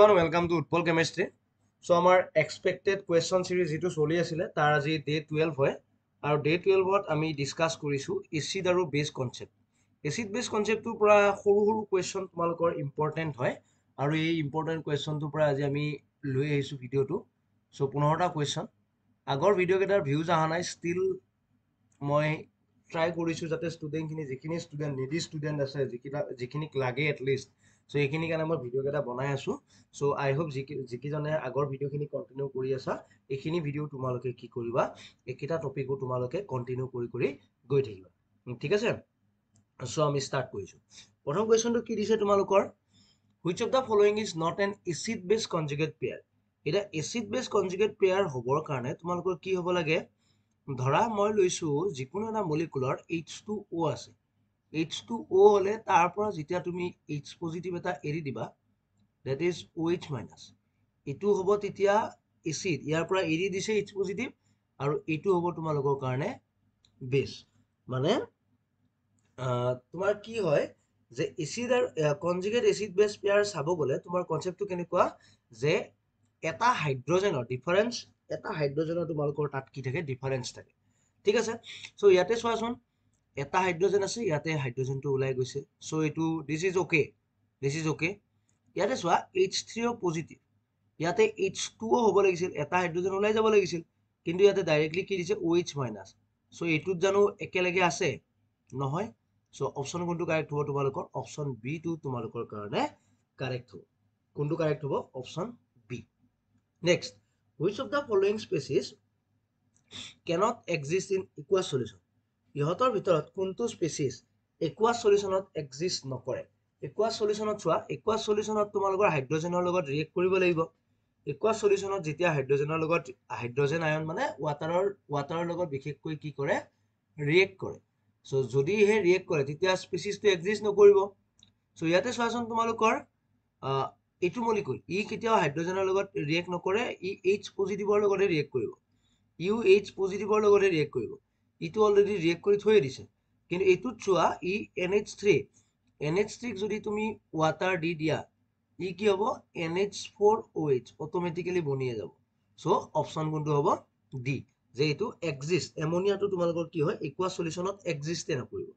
everyone, welcome to Utpal Chemistry. So our expected question series যেটো চলি আছিল তাৰ আজি ডে 12 হয় আৰু ডে 12 ত আমি ডিসকাস কৰিছো এসিড আৰু বেস কনসেপ্ট। এসিড বেস কনসেপ্টৰ পৰা সৰু সৰু কোৱেশ্চন তোমালোকৰ ইম্পৰ্টেন্ট হয় আৰু এই ইম্পৰ্টেন্ট কোৱেশ্চনটোৰ পৰা আজি আমি লৈ আহিছো ভিডিওটো। সো 15টা কোৱেশ্চন আগৰ ভিডিও কেইটাৰ ভিউজ অহা নাই, ষ্টিল মই ট্ৰাই কৰিছো যাতে ষ্টুডেণ্টখিনি যিখিনি ষ্টুডেণ্ট নিডি ষ্টুডেণ্ট আছে যিখিনিক লাগে এটলিষ্ট সো এইখিনি কাৰণে মই ভিডিও কেইটা বনাই আছো। সো আই হোপ যিকিজনে আগৰ ভিডিওখিনি কণ্টিনিউ কৰি আছা এইখিনি ভিডিও তোমালোকে কি কৰিবা এইকেইটা টপিকো তোমালোকে কণ্টিনিউ কৰি গৈ থাকিবা, ঠিক আছে। সো আমি ষ্টাৰ্ট কৰিছো। প্ৰথম কুৱেশ্যনটো কি দিছে তোমালোকৰ, which of the following is not an acid বেছ কনজুগেট পেয়াৰ। এতিয়া এচিড বেছ কনজুগেট পেয়াৰ হ'বৰ কাৰণে তোমালোকৰ কি হ'ব লাগে, ধৰা মই লৈছো যিকোনো এটা মলিকুলাৰ H2O আছে, H2O হলে তাৰ পৰা যেতিয়া তুমি H পজিটিভ এটা এৰি দিবা that is OH মাইনাছ, এইটো হ'ব তেতিয়া এচিড, ইয়াৰ পৰা এৰি দিছে H পজিটিভ আৰু এইটো হ'ব তোমালোকৰ কাৰণে বেছ। মানে তোমাৰ কি হয় যে এচিড আৰু কনজুগেট এচিড বেছ পেয়াৰ চাব গ'লে তোমাৰ কনচেপ্টটো কেনেকুৱা যে এটা হাইড্ৰজেনৰ ডিফাৰেন্স, এটা হাইড্ৰজেনৰ তোমালোকৰ তাত কি থাকে ডিফাৰেন্স থাকে, ঠিক আছে। সো ইয়াতে চোৱাচোন এটা হাইড্ৰজেন আছে, ইয়াতে হাইড্ৰজেনটো ওলাই গৈছে, সো এইটো দিস ইজ ওকে। ইয়াতে চোৱা H3O পজিটিভ, ইয়াতে H2O হ'ব লাগিছিল, এটা হাইড্ৰজেন ওলাই যাব লাগিছিল, কিন্তু ইয়াতে ডাইৰেক্টলি কি দিছে OH মাইনাছ। সো এইটোত জানো একেলগে আছে নহয়, সো অপশন কোনটো কাৰেক্ট হ'ব তোমালোকৰ, অপশন বি টো তোমালোকৰ কাৰণে কাৰেক্ট হ'ব। কোনটো কাৰেক্ট হ'ব, option B. Next, which of the following species cannot exist in aqueous solution। ইহঁতৰ ভিতৰত কোনটো স্পেচিছ aqueous সলিউশনত এক্সিষ্ট নকৰে। aqueous সলিউশনত চোৱা, aqueous সলিউশনত তোমালোকৰ হাইড্ৰজেনৰ লগত ৰিয়েক্ট কৰিব লাগিব। aqueous সলিউশনত যেতিয়া হাইড্ৰজেনৰ লগত হাইড্ৰজেন আয়ন মানে ৱাটাৰৰ লগত বিশেষকৈ কি কৰে ৰিয়েক্ট কৰে। সো যদি হে ৰিয়েক্ট কৰে তেতিয়া স্পেচিছটো এক্সিষ্ট নকৰিব। সো ইয়াতে চোৱাচোন তোমালোকৰ এইটো মলিকুল ই কেতিয়াও হাইড্ৰজেনৰ লগত ৰিয়েক্ট নকৰে, ই H পজিটিভৰ লগতে ৰিয়েক্ট কৰিব, ইউ H পজিটিভৰ লগতে ৰিয়েক্ট কৰিব, ইটো অলৰেডি ৰিয়েক্ট কৰি থৈ দিছে। কিন্তু এইটোত চোৱা ই NH3 যদি তুমি ৱাটাৰ দি দিয়া ই কি হ'ব NH4OH অটোমেটিক্যালি বনিয়ে যাব। সো অপশন কোনটো হ'ব ডি, যে এইটো এক্সিষ্ট, এমোনিয়াটো তোমালোকৰ কি হয় aqueous সলিউশনত এক্সিষ্টে নকৰিব,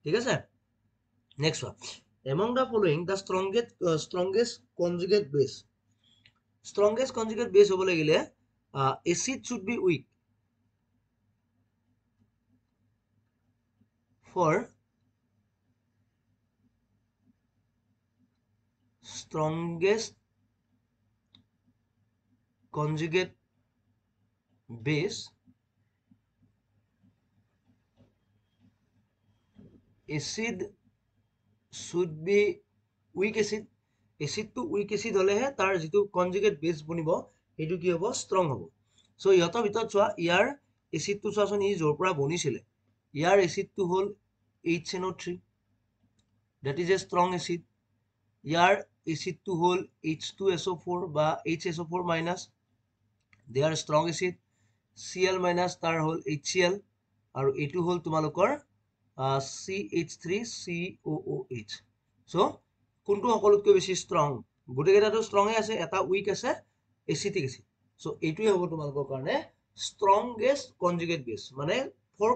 ঠিক আছে। Next one, among the following the strongest conjugate base। strongest conjugate base হ'ব লাগিলে acid should be weak for strongest conjugate base acid should be weak acid। এচিডটো উইক এচিড হলেহে তাৰ যিটো কনজুগেট বেছ বনিব সেইটো কি হ'ব ষ্ট্ৰং হ'ব। সো ইহঁতৰ ভিতৰত চোৱা ইয়াৰ এচিডটো চোৱাচোন ই য'ৰ পৰা বনিছিলে ইয়াৰ এচিডটো হ'ল HNO3, that is a strong acid। ইয়াৰ এচিডটো হ'ল H2SO4 বা HSO4 minus, they are strong acid। Cl minus তাৰ হ'ল HCl আৰু এইটো হ'ল তোমালোকৰ CH3COOH। সো কোনটো সকলোতকৈ বেছি ষ্ট্ৰং, গোটেইকেইটাটো ষ্ট্ৰঙে আছে, এটা উইক আছে এচিটিক এচিড। সো এইটোৱে হ'ব তোমালোকৰ কাৰণে ষ্ট্ৰংগেষ্ট কনজুগেট বেছ, মানে ফৰ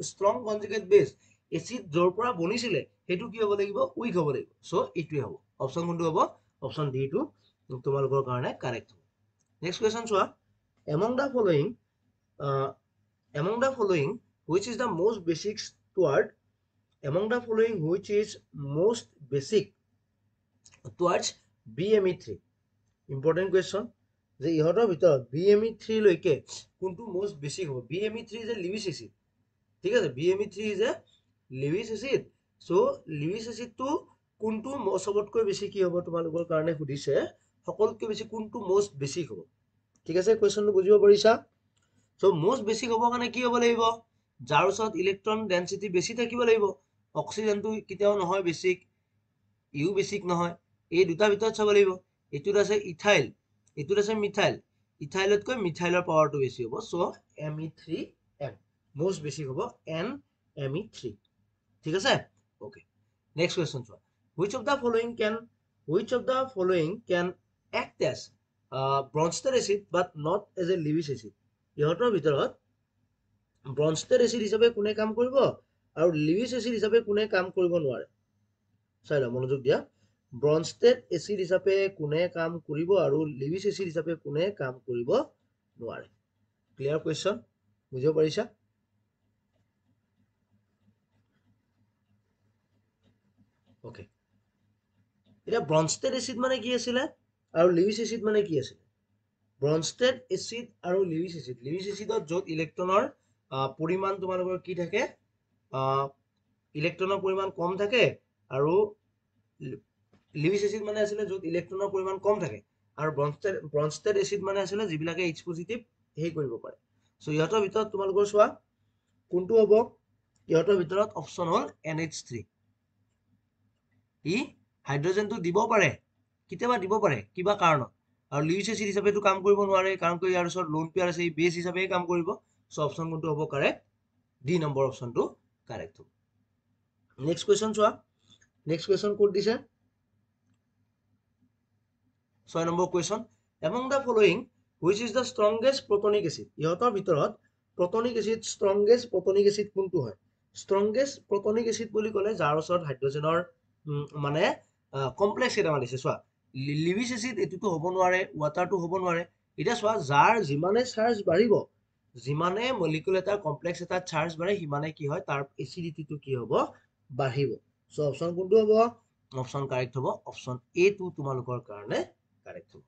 ষ্ট্ৰং কনজুগেট বেছ এচিড য'ৰ পৰা বনিছিলে সেইটো কি হ'ব লাগিব উইক হ'ব লাগিব। সো এইটোৱে হ'ব অপশন কোনটো হ'ব, অপশন ডি টো তোমালোকৰ কাৰণে কাৰেক্ট হ'ব। নেক্সট কুৱেশ্যন চোৱা, among the following which is the most basic toward, among the following which is most basic towards BME3। important question যে ইহঁতৰ ভিতৰত BME3 লৈকে কোনটো most basic হ'ব। BME3 is a Lewis acid, ঠিক আছে, BME3 is a Lewis acid। So Lewis acid টো কোনটো সবতকৈ বেছি কি হ'ব তোমালোকৰ কাৰণে সুধিছে, সকলোতকৈ বেছি কোনটো most basic হ'ব, ঠিক আছে। কুৱেশ্যনটো বুজিব পাৰিছা। সো most basic হ'বৰ কাৰণে কি হ'ব লাগিব, যাৰ ওচৰত ইলেক্ট্ৰন ডেন্সিটি বেছি থাকিব লাগিব। অক্সিজেনটো কেতিয়াও নহয় বেছিক, ইউ বেছিক নহয়, এই দুটাৰ ভিতৰত চাব লাগিব। এইটোত আছে ইথাইল, এইটোত আছে মিথাইল, ইথাইলতকৈ মিথাইলৰ পাৱাৰটো বেছি হ'ব। সো Me3M most বেছিক হ'ব NMe3, ঠিক আছে। ওকে, নেক্সট কুৱেশ্যন চোৱা, which of the following can act as Bronsted acid but not as a Lewis acid. ইহঁতৰ ভিতৰত ব্ৰনষ্টেড এচিড হিচাপে কোনে কাম কৰিব আৰু লিউইছ এচিড হিচাপে কোনে কাম কৰিব নোৱাৰে চাই লওঁ মনোযোগ দিয়া ব্ৰনষ্টেড এচিড হিচাপে কোনে কাম কৰিব আৰু লিউইছ এচিড হিচাপে কোনে কাম কৰিব নোৱাৰে ক্লিয়াৰ কোৱেশ্চন বুজিব পাৰিছা ওকে এটা ব্ৰনষ্টেড এচিড মানে কি আছিল আৰু লিউইছ এচিড মানে কি আছিল ব্ৰনষ্টেড এচিড আৰু লিউইছ এচিডত য'ত ইলেক্ট্ৰনৰ পৰিমাণ তোমালোকৰ কি থাকে ইলেক্ট্ৰনৰ পৰিমাণ কম থাকে আৰু লিউইছ এচিড মানে আছিলে য'ত ইলেক্ট্ৰনৰ পৰিমাণ কম থাকে আৰু ব্ৰনষ্টেড এচিড মানে আছিলে যিবিলাকে H পজিটিভ হেই কৰিব পাৰে সো ইহঁতৰ ভিতৰত তোমালোকৰ চোৱা কোনটো হ'ব ইহঁতৰ ভিতৰত অপচন হ'ল NH3 ই হাইড্ৰজেনটো দিব পাৰে কেতিয়াবা দিব পাৰে কিবা কাৰণত আৰু লিউইছ এচিড হিচাপেটো কাম কৰিব নোৱাৰে কাৰণ কি ইয়াৰ ওচৰত লোন পেয়াৰ আছে ই বেছ হিচাপে কাম কৰিব সো অপচন কোনটো হ'ব কাৰেক্ট ডি নম্বৰ অপচনটো কাৰেক্ট হ'ব নেক্সট কোৱেশ্চন চোৱা নেক্সট কোৱেশ্চন কোড দিছে 6 number question among the following which is the strongest protonic acid ইহঁতৰ ভিতৰত protonic acid strongest protonic acid কোনটো হয় strongest protonic acid বুলি ক'লে যাৰ ওচৰত হাইড্ৰজেনৰ মানে কমপ্লেক্স এটা মানিছে চোৱা লিউইছ এচিড এটোটো হ'ব নোৱাৰে ওৱাটাৰটো হ'ব নোৱাৰে এটা চোৱা যাৰ যিমানে চাৰ্জ বাঢ়িব যিমানে মলিকুল এটা কমপ্লেক্স এটা চাৰ্জ বাঢ়ে সিমানে কি হয় তাৰ এচিডিটিটো কি হ'ব বাঢ়িব সো অপচন কোনটো হ'ব অপচন কাৰেক্ট হ'ব অপচন এ টো তোমালোকৰ কাৰণে কাৰেক্ট হ'ব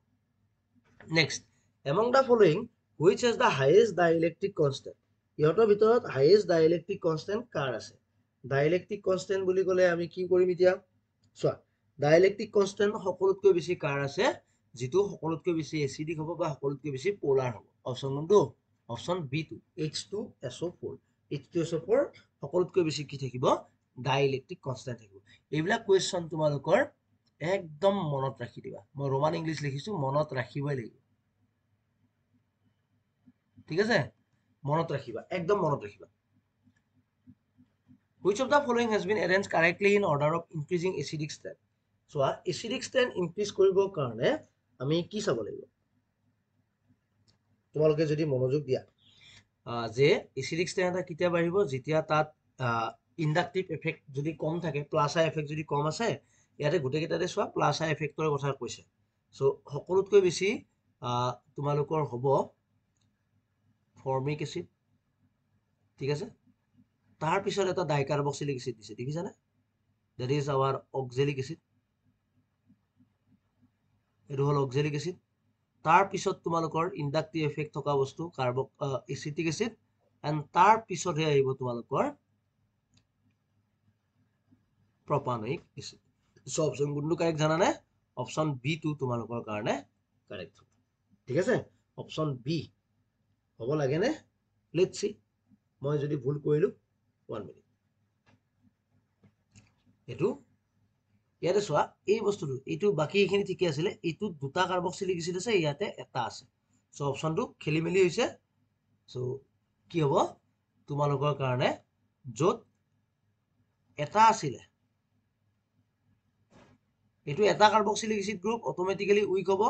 next among the following which has the highest dielectric constant ইহঁতৰ ভিতৰত highest dielectric constant কাৰ আছে dielectric constant বুলি ক'লে আমি কি কৰিম এতিয়া চোৱা dielectric constant সকলোতকৈ বেছি কাৰ আছে যেটো সকলোতকৈ বেছি এচিডিক হ'ব বা সকলোতকৈ বেছি পোলাৰ হ'ব অপচন কোনটো অপচন B2 H2SO4 H2SO4 সকলোতকৈ বেছি কি থাকিব dielectric constant থাকিব এইবিলাক কোৱেশ্চন তোমালোকৰ একদম মনত ৰাখি দিবা মই ৰোমান ইংলিশ লিখিছো মনত ৰাখিবই লাগিব ঠিক আছে মনত ৰাখিবা একদম মনত ৰাখিবা which of the following has been arranged correctly in order of increasing acidic strength so acidic strength increase কৰিবৰ কাৰণে আমি কি চাব লাগিব তোমালোকে যদি মনোযোগ দিয়া যে এচিডিক স্ট্ৰেন্থ এটা কেতিয়া বাঢ়িব যেতিয়া তাত ইন্ডাকটিভ এফেক্ট যদি কম থাকে প্লাস আই এফেক্ট যদি কম আছে ইয়াতে গোটেই কেইটাতে চোৱা প্লাস আই এফেক্টৰ কথা কৈছে সো সকলোতকৈ বেছি তোমালোকৰ হ'ব ফৰ্মিক এসিড ঠিক আছে তাৰ পিছত এটা ডাইকাৰ্বক্সিলিক এসিড দিছে দেখিছানে that is our oxalic acid এটো হল অক্সালিক এসিড তাৰ পিছত তোমালোকৰ ইন্ডাকটিভ এফেক্ট থকা বস্তু এচিটিক এসিড এন্ড তাৰ পিছতহে আহিব তোমালোকৰ প্ৰপানয়িক এসিড সো অপচন কোনটো কাৰেক্ট জানানে অপচন B2 তোমালোকৰ কাৰণে কাৰেক্ট ঠিক আছে অপচন B হ'ব লাগে নে লেটস সি মই যদি ভুল কৰিলো 1 মিনিট এটো ইয়াতে চোৱা এই বস্তুটো এইটো বাকি এখিনি ঠিকে আছিল এইটো দুটা কাৰ্বক্সিলিক এসিড আছে ইয়াতে এটা আছে সো অপচনটো খেলিমেলি হৈছে সো কি হ'ব তোমালোকৰ কাৰণে যত এটা আছিল এইটো এটা carboxylic acid group automatically weak হ'ব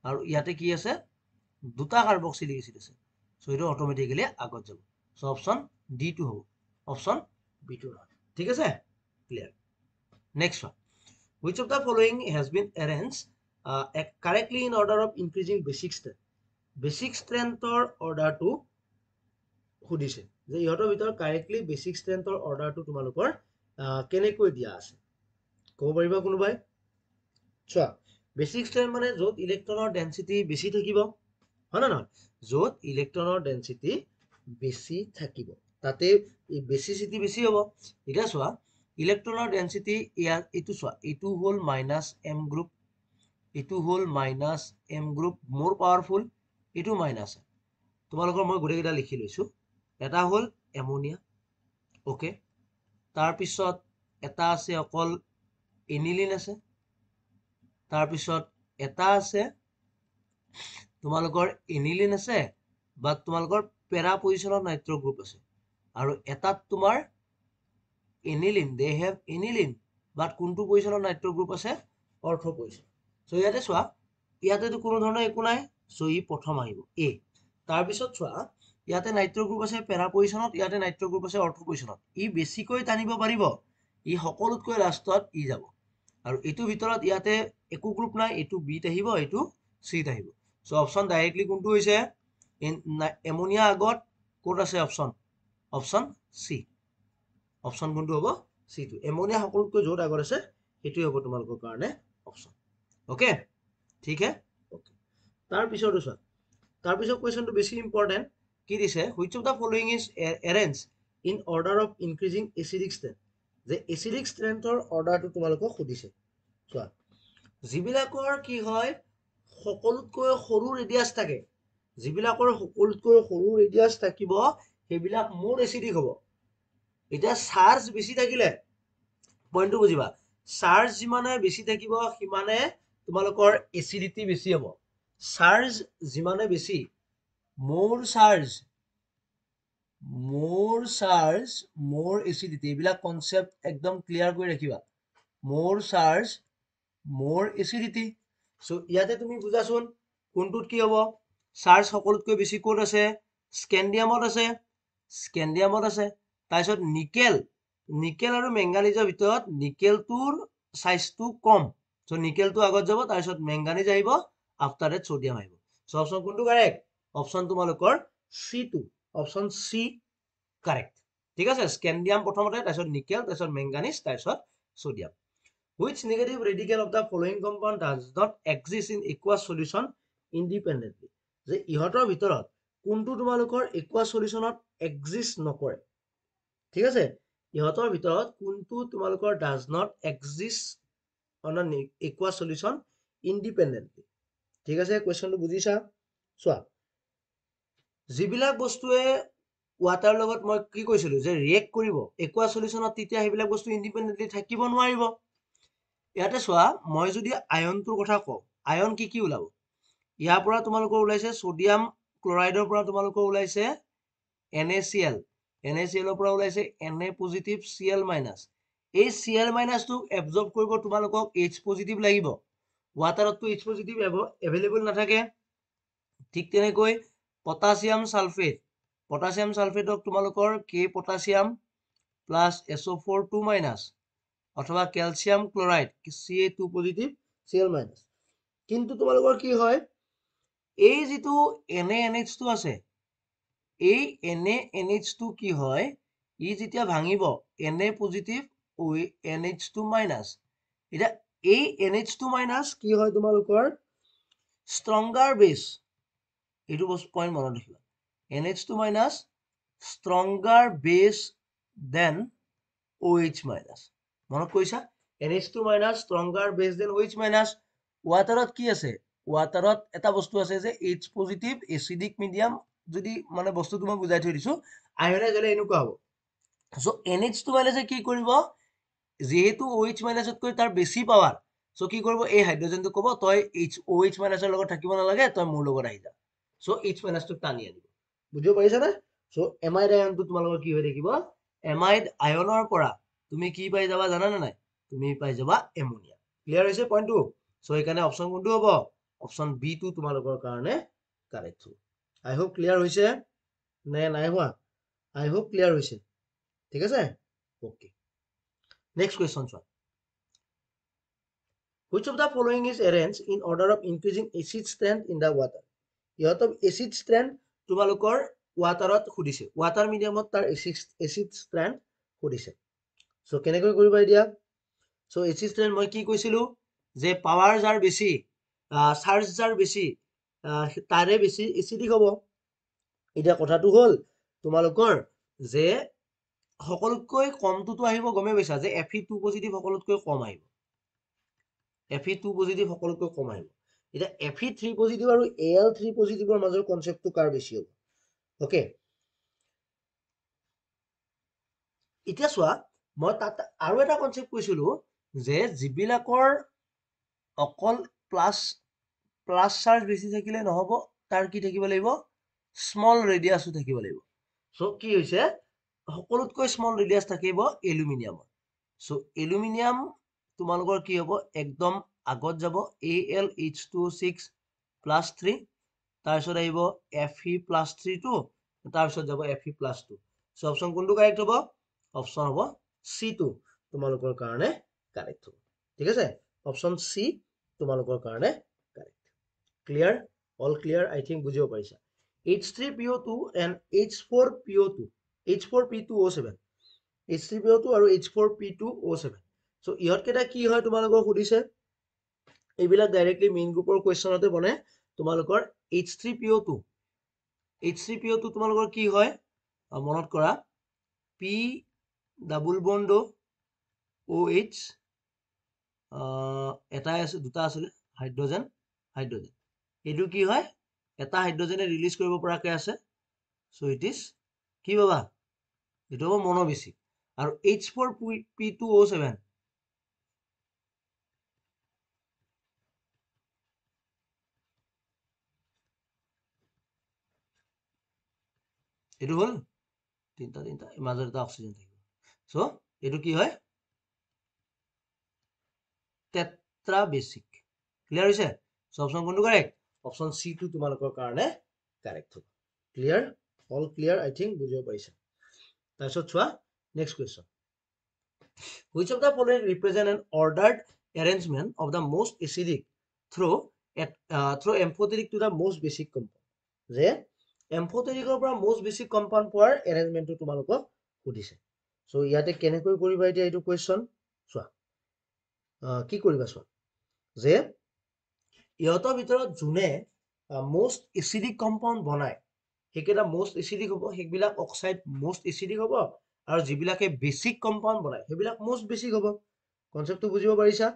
আৰু ইয়াতে কি আছে দুটা কাৰ্বক্সিলিক এসিড আছে সো এটো অটোমেটিক্যালি আগত যাব সো অপচন D2 হ'ব অপচন B2 নহয় ঠিক আছে clear next one which of the following has been arranged correctly in order of increasing basic strength order to সুধিছে যে ইহঁতৰ ভিতৰত কাৰেক্টলি বেসিক স্ট্ৰেন্থৰ অৰ্ডাৰটো তোমালোকৰ কেনেকৈ দিয়া আছে ক'ব পাৰিবা কোনোবাই চোৱা বেসিক স্ট্ৰেন্থ মানে য'ত ইলেক্ট্ৰনৰ ডেন্সিটি বেছি থাকিব হয় না নহয় য'ত ইলেক্ট্ৰনৰ ডেন্সিটি বেছি থাকিব তাতে বেসিসিটি বেছি হ'ব এটা চোৱা ইলেক্ট্ৰনৰ ডেন্সিটি ইয়াত এটো চোৱা এটো হল -m গ্ৰুপ এটো হল -m গ্ৰুপ মোৰ পাৱাৰফুল এটো মাইনাস তোমালোকৰ মই গোটেই কেইটা লিখি লৈছো এটা হল এমোনিয়া ওকে তাৰ পিছত এটা আছে অকল এনিলিন আছে তাৰ পিছত এটা আছে তোমালোকৰ এনিলিন আছে বা তোমালোকৰ পেৰা পজিশনত নাইট্ৰো গ্ৰুপ আছে আৰু এটাত তোমাৰ aniline they have aniline but কোনটো পজিশনত নাইট্ৰো গ্ৰুপ আছে অৰ্থো পজিশন সো ইয়াতে চোৱা ইয়াতেতো কোনো ধৰণৰ একো নাই, চ' ই প্ৰথম আহিব এ। তাৰপিছত চোৱা ইয়াতে নাইট্ৰ গ্ৰুপ আছে পেৰা পজিশ্যনত, ইয়াতে নাইট্ৰ গ্ৰুপ আছে অৰ্থ পজিশ্যনত। ই বেছিকৈ টানিব পাৰিব, ই সকলোতকৈ লাষ্টত ই যাব। আৰু এইটোৰ ভিতৰত ইয়াতে একো গ্ৰুপ নাই, এইটো বিত আহিব, এইটো চিত আহিব। চ' অপশ্যন ডাইৰেক্টলি কোনটো হৈছে এমনিয়া আগত ক'ত আছে অপশ্যন? Option C. অপশ্যন কোনটো হ'ব? চিটো। এমনিয়া সকলোতকৈ য'ত আগত আছে সেইটোৱে হ'ব তোমালোকৰ কাৰণে অপশ্যন। অ'কে, ঠিক হে? অ'কে, তাৰপিছতো চোৱা, তাৰপিছত কুৱেশ্যনটো বেছি ইম্পৰ্টেণ্ট। কি দিছে? Which of the following is arrange in order of increasing acidic strength. যে এচিডিক ষ্ট্ৰেন্থৰ অৰ্ডাৰটো তোমালোকক সুধিছে। চোৱা, যিবিলাকৰ কি হয় সকলোতকৈ সৰু ৰেডিয়াছ থাকে, যিবিলাকৰ সকলোতকৈ সৰু ৰেডিয়াছ থাকিব সেইবিলাক মোৰ এচিডিক হ'ব। এতিয়া চাৰ্জ বেছি থাকিলে, পইণ্টটো বুজিবা, চাৰ্জ যিমানে বেছি থাকিব সিমানে তোমালোকৰ এচিডিটি বেছি হ'ব। চাৰ্জ যিমানে বেছি, মোৰ চাৰ্জ মোৰ এচিডিটি, এইবিলাক কনচেপ্ট একদম ক্লিয়াৰ কৰি ৰাখিবা। মোৰ চাৰ্জ মোৰ এচিডিটি। চ' ইয়াতে তুমি বুজাচোন কোনটোত কি হ'ব? চাৰ্জ সকলোতকৈ বেছি ক'ত আছে? স্কেণ্ডিয়ামত আছে, স্কেণ্ডিয়ামত আছে। তাৰপিছত নিকেল আৰু মেংগানিজৰ ভিতৰত নিকেলটোৰ চাইজটো কম, চ' নিকেলটো আগত যাব, তাৰপিছত মেংগানিজ আহিব, আফটাৰ ডেট ছ'ডিয়াম আহিব। চ' অপশ্যন কোনটো কাৰেক্ট? অপশ্যন তোমালোকৰ চিটো, অপশ্যন চি কাৰেক্ট। ঠিক আছে, স্কেণ্ডিয়াম প্ৰথমতে, তাৰপিছত নিকেল, তাৰপিছত মেংগানিজ, তাৰপিছত sodium. Which negative radical of the following compound does not exist in aqueous solution independently? যে ইহঁতৰ ভিতৰত কোনটো তোমালোকৰ aqueous solutionত exist নকৰে? ঠিক আছে, ইহঁতৰ ভিতৰত কোনটো তোমালোকৰ does not exist on an aqueous solution independently? ঠিক আছে, কুৱেশ্যনটো বুজিছা? চোৱা, যিবিলাক বস্তুৱে ৱাটাৰ লগত মই কি কৈছিলো যে ৰিয়েক্ট কৰিব aqueous solutionত, তেতিয়া সেইবিলাক বস্তু ইণ্ডিপেণ্ডেণ্টলি থাকিব নোৱাৰিব। ইয়াতে চোৱা, মই যদি আয়নটোৰ কথা কওঁ, আয়ন কি কি ওলাব? ইয়াৰ পৰা তোমালোকৰ ওলাইছে ছ'ডিয়াম ক্লৰাইডৰ পৰা তোমালোকৰ ওলাইছে NaCl, NaCl পৰা ওলাইছে Na পজিটিভ Cl মাইনাছ। এই Cl মাইনাছটোক এবজৰ্ব কৰিব তোমালোকক H পজিটিভ লাগিব। ৱাটাৰততো H পজিটিভ এভেইলেবল নাথাকে। ঠিক তেনেকৈ পটাছিয়াম ছালফেটক তোমালোকৰ K potassium plus SO4 2 minus, অথবা calcium chloride Ca2 positive Cl minus. কিন্তু তোমালোকৰ কি হয়, এই যিটো NaNH2 আছে, এই NaNH2 কি হয়, ই যেতিয়া ভাঙিব Na পজিটিভ NH2 মাইনাছ। এতিয়া এই NH2 মাইনাছ কি হয় তোমালোকৰ ষ্ট্ৰংগাৰ বেছ, এইটো বস্তু পইণ্ট মনত ৰাখিবা। NH2 মাইনাছ ষ্ট্ৰংগাৰ বেছ দেন OH মাইনাছ। মনত কৰিছা? NH2 মাইনাছ ষ্ট্ৰংগাৰ বেছ দেন OH মাইনাছ। ৱাটাৰত কি আছে? ৱাটাৰত এটা বস্তু আছে যে H পজিটিভ এচিডিক মিডিয়াম, যদি মানে বস্তুটো মই বুজাই থৈ দিছো, আয়নাইজ হ'লে এনেকুৱা হ'ব। চ' NH2 মাইনাছে কি কৰিব, যিহেতু OH মাইনাছতকৈ তাৰ বেছি পাৱাৰ, চ' কি কৰিব, এই হাইড্ৰজেনটো ক'ব তই OH মাইনাছৰ লগত থাকিব নালাগে, তই মোৰ লগত আহি যা। চ' H মাইনাছটোক টানি আনিব। বুজিব পাৰিছানে? চ' এমাইড আয়নটো তোমালোকৰ কি হৈ থাকিব? এমাইড আয়নৰ পৰা তুমি কি পাই যাবা জানানে নাই? তুমি পাই যাবা এমনিয়া। ক্লিয়াৰ হৈছে পইণ্টটো? চ' সেইকাৰণে অপশ্যন কোনটো হ'ব? অপশ্যন বি টো তোমালোকৰ কাৰণে কাৰেক্ট হ'ব। আই হোপ ক্লিয়াৰ হৈছে নে নাই হোৱা? আই হোপ ক্লিয়াৰ হৈছে। ঠিক আছে, অ'কে। নেক্সট কুৱেশ্যন চোৱা। Which of the following is arranged in order of increasing acid strength in the water? ইহঁতক এচিড ষ্ট্ৰেন্থ তোমালোকৰ ৱাটাৰত সুধিছে, ৱাটাৰ মিডিয়ামত তাৰ এচিড ষ্ট্ৰেন্থ সুধিছে। চ' কেনেকৈ কৰিবা এতিয়া? চ' এচিড ষ্ট্ৰেন্থ মই কি কৈছিলো যে পাৱাৰ যাৰ বেছি, চাৰ্জ যাৰ বেছি, তাৰে বেছি এচিডিক হ'ব। এতিয়া কথাটো হ'ল তোমালোকৰ যে সকলোতকৈ কমটোতো আহিব, গমেই পাইছা যে Fe2 পজিটিভ সকলোতকৈ কম আহিব, Fe2 পজিটিভ সকলোতকৈ কম আহিব। এতিয়া Fe3 পজিটিভ আৰু Al3 পজিটিভৰ মাজৰ কনচেপ্টটো কাৰ বেছি হ'ব? অ'কে, এতিয়া চোৱা, মই তাত আৰু এটা কনচেপ্ট কৈছিলো যে যিবিলাকৰ অকল প্লাছ চাৰ্জ বেছি থাকিলে নহ'ব, তাৰ কি থাকিব লাগিব? স্মল ৰেডিয়াছো থাকিব লাগিব। চ' কি হৈছে, সকলোতকৈ স্মল ৰেডিয়াছ থাকিব এলুমিনিয়ামৰ। চ' এলুমিনিয়াম তোমালোকৰ কি হ'ব, একদম আগত যাব AlH2O6 +3 তাৰপিছত আহিব Fe+3 তাৰপিছত যাব Fe+2 সো অপশন কোনটো কাৰেক্ট হ'ব অপশন হ'ব C2 তোমালোকৰ কাৰণে কাৰেক্ট হ'ব ঠিক আছে অপশন C তোমালোকৰ কাৰণে কাৰেক্ট ক্লিয়াৰ অল ক্লিয়াৰ আই থিংক বুজিব পাৰিছা H3PO2 and H4PO2 H4P2O7 H3PO2 আৰু H4P2O7 সো ইহত কেইটা কি হয় তোমালোকক সুধিছে এইবিলাক ডাইৰেক্টলি মেইন গ্ৰুপৰ কোৱেশ্চনতে বনে তোমালোকৰ H3PO2 তোমালোকৰ কি হয় মনত কৰা P ডাবল বন্ড OH এটাই আছে দুটা আছে হাইড্ৰোজেন এইটো কি হয় এটা হাইড্ৰোজেনে ৰিলিজ কৰিব পৰাকে আছে সো ইট ইজ কি বাবা এইটো হ'ব মনোবেছিক আৰু H4P2O7 এইটো হল তিনটা মাজত এটা অক্সিজেন থাকিব সো এইটো কি হয় টেট্ৰা বেসিক ক্লিয়াৰ হৈছে সো অপশন কোনটো কাৰেক্ট অপশন সি টু তোমালোকৰ কাৰণে কাৰেক্ট হ'ব ক্লিয়াৰ অল ক্লিয়াৰ আই থিংক বুজিব পাৰিছা তাৰপিছত চোৱা next question which of the following represent an ordered arrangement of the most acidic through amphoteric to the most basic compound যে এম্ফোটেৰিকৰ পৰা most basic compound পোৱাৰ arrangementটো তোমালোকক সুধিছে সো ইয়াতে কেনেকৈ কৰিবা এতিয়া এইটো কোৱেশ্চন চোৱা কি কৰিবা চোৱা যে ইহতৰ ভিতৰত যোনে most acidic compound বনায় সেইকেইটা most acidic হ'ব সেইবিলাক অক্সাইড most acidic হ'ব আৰু যিবিলাকে বেসিক কম্পাউন্ড বনায় সেইবিলাক most basic হ'ব কনসেপ্টটো বুজিব পাৰিছা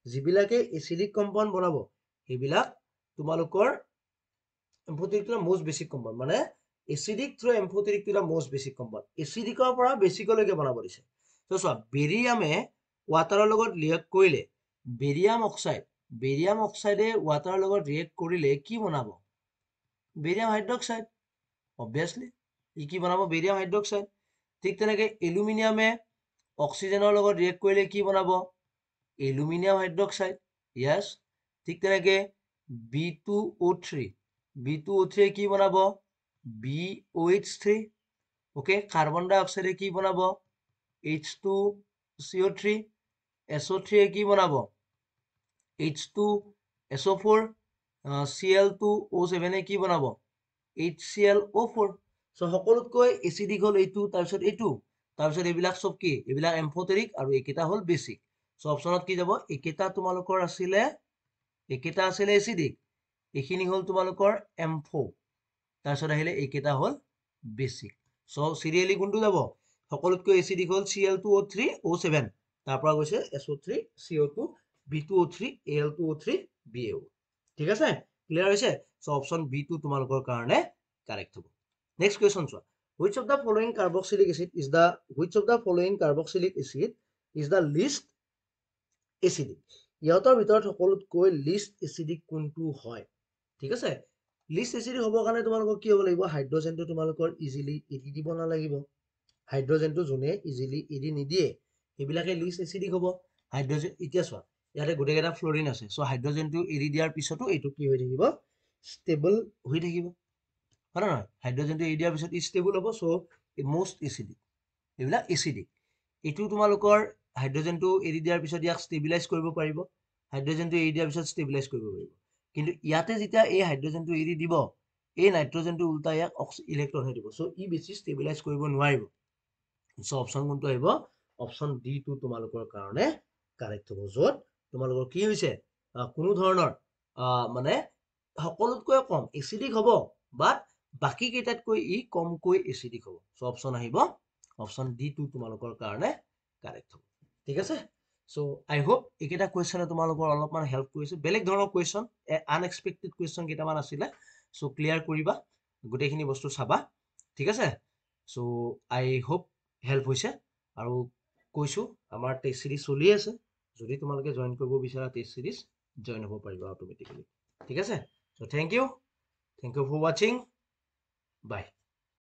যিবিলাকে এচিডিক কম্পাউন্ড বনাব সেইবিলাক তোমালোকৰ amphoteric to most basic compound মানে acidic through amphoteric to most basic compound এচিডিকৰ পৰা বেসিকলৈকে বনাব দিছে তো চোৱা বেৰিয়ামে ওয়াটাৰৰ লগত ৰিয়েক্ট কৰিলে বেৰিয়াম অক্সাইডে ওয়াটাৰৰ লগত ৰিয়েক্ট কৰিলে কি বনাব বেৰিয়াম হাইড্ৰক্সাইড অবভিয়াসলি ই কি বনাব বেৰিয়াম হাইড্ৰক্সাইড ঠিক তেনেকে এলুমিনিয়ামে অক্সিজেনৰ লগত ৰিয়েক্ট কৰিলে কি বনাব এলুমিনিয়াম হাইড্ৰক্সাইড ইয়েস ঠিক তেনেকে B2O3 কি বনাব BOH3 ওকে কার্বন ডাই অক্সাইডে কি বনাব H2CO3 SO3 কি বনাব H2SO4 Cl2O7 কি বনাব HClO4 সো সকলোতকৈ এচিডিক হল এইটো তাৰপিছত এইবিলাক সব কি এইবিলাক এম্ফোটেৰিক আৰু এইকেইটা হল বেসিক সো অপশনত কি যাব এইকেইটা তোমালোকৰ আছিলে এচিডিক এইখিনি হল তোমালোকৰ এম্ফো তাৰপিছত আহিলে এইকেইটা হল বেসিক সো সিৰিয়ালি কোনটো যাব সকলোতকৈ এচিডিক হল Cl2O3 O7 তাৰ পৰা গৈছে SO3 CO2 B2O3 Al2O3 BaO ঠিক আছে ক্লিয়াৰ হৈছে সো অপশন B2 তোমালোকৰ কাৰণে কাৰেক্ট হ'ব নেক্সট কোৱেশ্চন চোৱা which of the following carboxylic acid is the least acidic ইহতৰ ভিতৰত সকলোতকৈ least acidic কোনটো হয় ঠিক আছে least acidic হ'ব কাৰণে তোমালোকৰ কি হ'ব লাগিব হাইড্ৰোজেনটো তোমালোকৰ ইজিলি এৰি দিব নালাগিব হাইড্ৰোজেনটো যোনে ইজিলি এৰি নিদিয়ে এইবিলাকে least acidic হ'ব হাইড্ৰোজেন এতিয়া চোৱা ইয়াতে গোটেইকেইটা ফ্লোৰিন আছে সো হাইড্ৰোজেনটো এৰি দিয়াৰ পিছতো এইটো কি হৈ থাকিব ষ্টেবল হৈ থাকিব হয় নহয় হাইড্ৰোজেনটো এৰি দিয়াৰ পিছত ষ্টেবল হ'ব সো মোস্ট এচিডিক এইবিলাক এচিডিক এইটো তোমালোকৰ হাইড্ৰোজেনটো এৰি দিয়াৰ পিছত ইয়াক ষ্টেবিলাইজ কৰিব পাৰিব হাইড্ৰোজেনটো এৰি দিয়াৰ পিছত ষ্টেবিলাইজ কৰিব পাৰিব কিন্তু ইয়াতে যেতিয়া এই হাইড্ৰোজেনটো এৰি দিব এই নাইট্ৰোজেনটো উল্টা ইয়াক ইলেক্ট্ৰন হৈ দিব সো ই বেছি ষ্টেবিলাইজ কৰিব নোৱাৰিব সো অপশন কোনটো আহিব অপশন ডি টু তোমালোকৰ কাৰণে কাৰেক্ট হ'ব য'ত তোমালোকৰ কি হৈছে কোনো ধৰণৰ মানে সকলোতকৈ কম এচিডিক হ'ব বাট বাকি কেইটাতকৈ ই কমকৈ এচিডিক হ'ব সো অপশন আহিব অপশন ডি টু তোমালোকৰ কাৰণে কাৰেক্ট হ'ব ঠিক আছে সো আই হোপ এইকেইটা কুৱেশ্যনে তোমালোকৰ অলপমান হেল্প কৰিছে বেলেগ ধৰণৰ কুৱেশ্যন আনএক্সপেক্টেড কুৱেশ্যন কেইটামান আছিলে সো ক্লিয়াৰ কৰিবা গোটেইখিনি বস্তু চাবা ঠিক আছে সো আই হোপ হেল্প হৈছে আৰু কৈছো আমাৰ টেষ্ট সিৰিজ চলি আছে যদি তোমালোকে জয়েন কৰিব বিচাৰা টেষ্ট সিৰিজ জয়েন হ'ব পাৰিবা অটোমেটিক্যালি ঠিক আছে so thank you for watching by